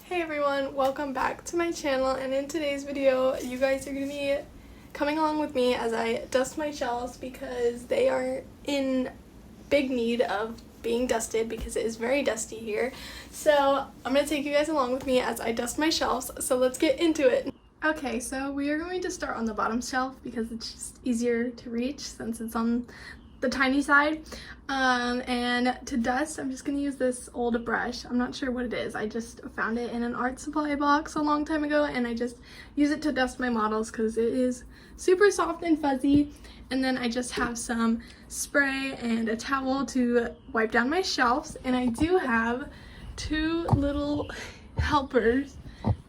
Hey everyone, welcome back to my channel, and in today's video you guys are going to be coming along with me as I dust my shelves because they are in big need of being dusted because it is very dusty here. So I'm going to take you guys along with me as I dust my shelves, so let's get into it. Okay, so we are going to start on the bottom shelf because it's just easier to reach since it's on the tiny side. And to dust, I'm just gonna use this old brush. I'm not sure what it is. I just found it in an art supply box a long time ago, and I just use it to dust my models because it is super soft and fuzzy. And then I just have some spray and a towel to wipe down my shelves, and I do have two little helpers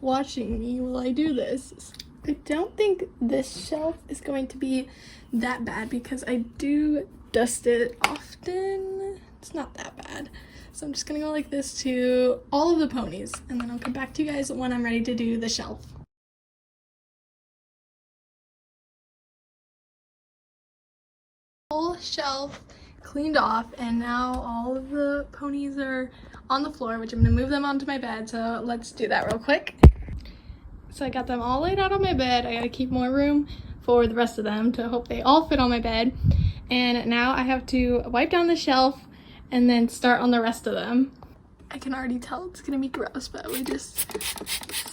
watching me while I do this. I don't think this shelf is going to be that bad because I do dust it often. It's not that bad. So I'm just gonna go like this to all of the ponies, and then I'll come back to you guys when I'm ready to do the shelf. Whole shelf cleaned off, and now all of the ponies are on the floor, which I'm gonna move them onto my bed. So let's do that real quick. So I got them all laid out on my bed. I gotta keep more room for the rest of them to hope they all fit on my bed. And now I have to wipe down the shelf and then start on the rest of them. I can already tell it's gonna be gross, but we just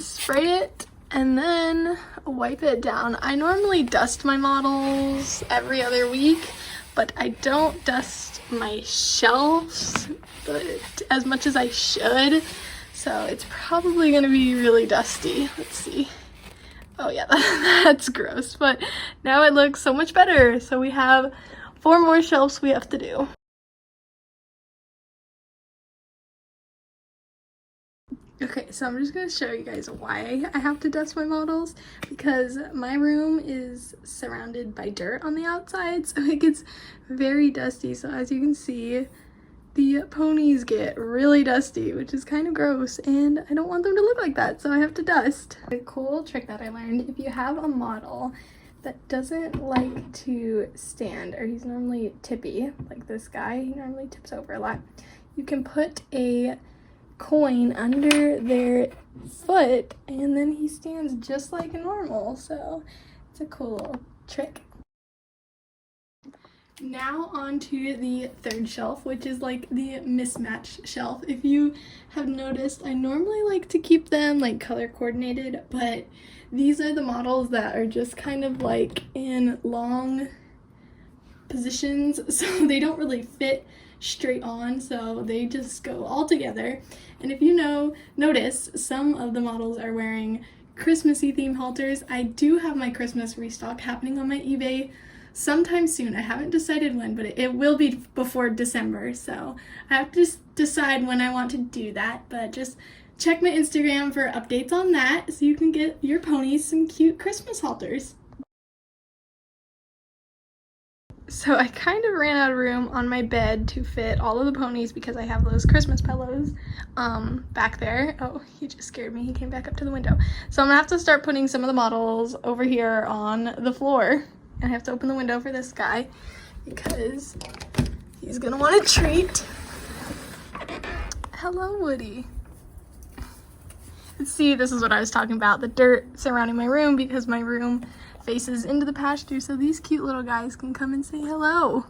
spray it and then wipe it down. I normally dust my models every other week, but I don't dust my shelves as much as I should. So it's probably gonna be really dusty. Let's see. Oh yeah, that's gross, but now it looks so much better. So we have 4 more shelves we have to do. Okay, so I'm just gonna show you guys why I have to dust my models, because my room is surrounded by dirt on the outside, so it gets very dusty. So as you can see, the ponies get really dusty, which is kind of gross, and I don't want them to look like that, so I have to dust. A cool trick that I learned: if you have a model that doesn't like to stand, or he's normally tippy, like this guy, he normally tips over a lot, you can put a coin under their foot, and then he stands just like normal, so it's a cool little trick. Now on to the third shelf, which is like the mismatch shelf. If you have noticed, I normally like to keep them like color coordinated, but these are the models that are just kind of like in long positions, so they don't really fit straight on, so they just go all together. And if you notice, some of the models are wearing Christmassy theme halters. I do have my Christmas restock happening on my eBay sometime soon. I haven't decided when, but it will be before December, so I have to just decide when I want to do that. But just check my Instagram for updates on that so you can get your ponies some cute Christmas halters. So I kind of ran out of room on my bed to fit all of the ponies because I have those Christmas pillows back there. Oh, he just scared me. He came back up to the window. So I'm gonna have to start putting some of the models over here on the floor. I have to open the window for this guy because he's gonna want a treat. Hello, Woody. See, this is what I was talking about, the dirt surrounding my room, because my room faces into the pasture, so these cute little guys can come and say hello.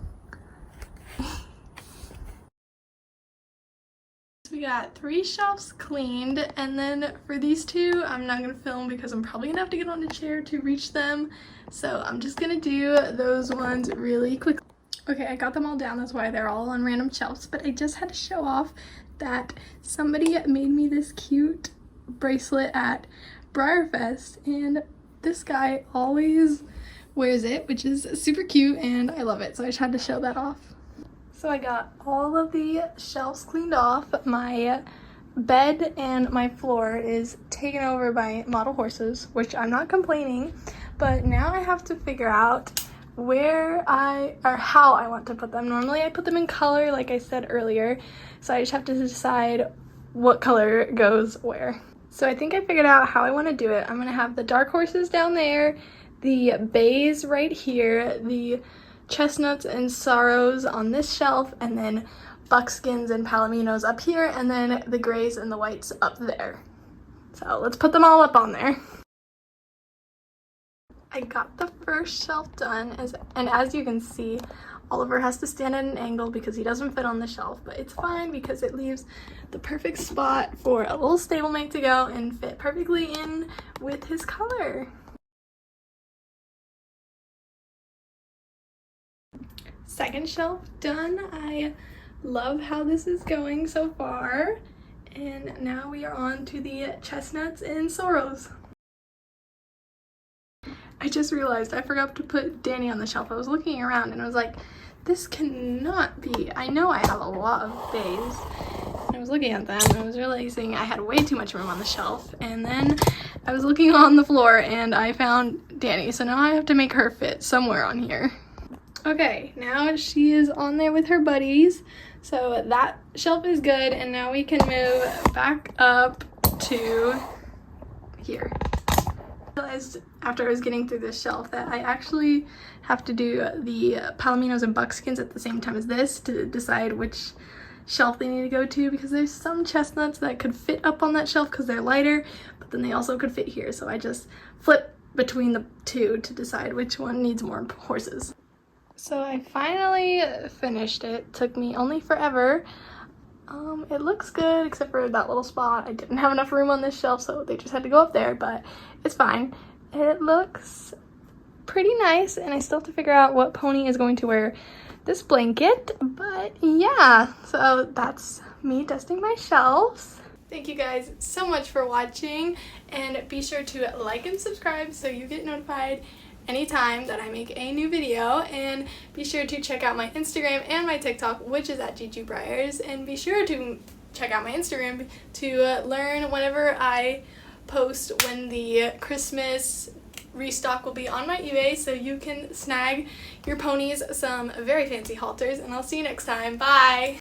We got 3 shelves cleaned, and then for these 2, I'm not gonna film because I'm probably gonna have to get on a chair to reach them. So I'm just gonna do those ones really quickly. Okay, I got them all down, that's why they're all on random shelves, but I just had to show off that somebody made me this cute bracelet at Breyerfest, and this guy always wears it, which is super cute, and I love it, so I just had to show that off. So I got all of the shelves cleaned off. My bed and my floor is taken over by model horses, which I'm not complaining, but now I have to figure out how I want to put them. Normally I put them in color, like I said earlier, so I just have to decide what color goes where. So I think I figured out how I want to do it. I'm going to have the dark horses down there, the bays right here, the chestnuts and sorrows on this shelf, and then buckskins and palominos up here, and then the grays and the whites up there. So let's put them all up on there. I got the first shelf done, and as you can see, Oliver has to stand at an angle because he doesn't fit on the shelf, but it's fine because it leaves the perfect spot for a little stablemate to go and fit perfectly in with his color. Second shelf done. I love how this is going so far, and now we are on to the chestnuts and sorrels. I just realized I forgot to put Danny on the shelf. I was looking around and I was like, this cannot be. I know I have a lot of bays. And I was looking at them and I was realizing I had way too much room on the shelf. And then I was looking on the floor and I found Danny. So now I have to make her fit somewhere on here. Okay, now she is on there with her buddies. So that shelf is good. And now we can move back up to here. I realized after I was getting through this shelf that I actually have to do the palominos and buckskins at the same time as this to decide which shelf they need to go to, because there's some chestnuts that could fit up on that shelf because they're lighter, but then they also could fit here. So I just flip between the two to decide which one needs more horses. So I finally finished it. Took me only forever. It looks good except for that little spot. I didn't have enough room on this shelf, so they just had to go up there, but it's fine. It looks pretty nice, and I still have to figure out what pony is going to wear this blanket, but yeah, so that's me dusting my shelves. Thank you guys so much for watching, and be sure to like and subscribe so you get notified anytime that I make a new video, and be sure to check out my Instagram and my TikTok, which is at ggbreyers, and be sure to check out my Instagram to learn whenever I post when the Christmas restock will be on my eBay, so you can snag your ponies some very fancy halters, and I'll see you next time. Bye!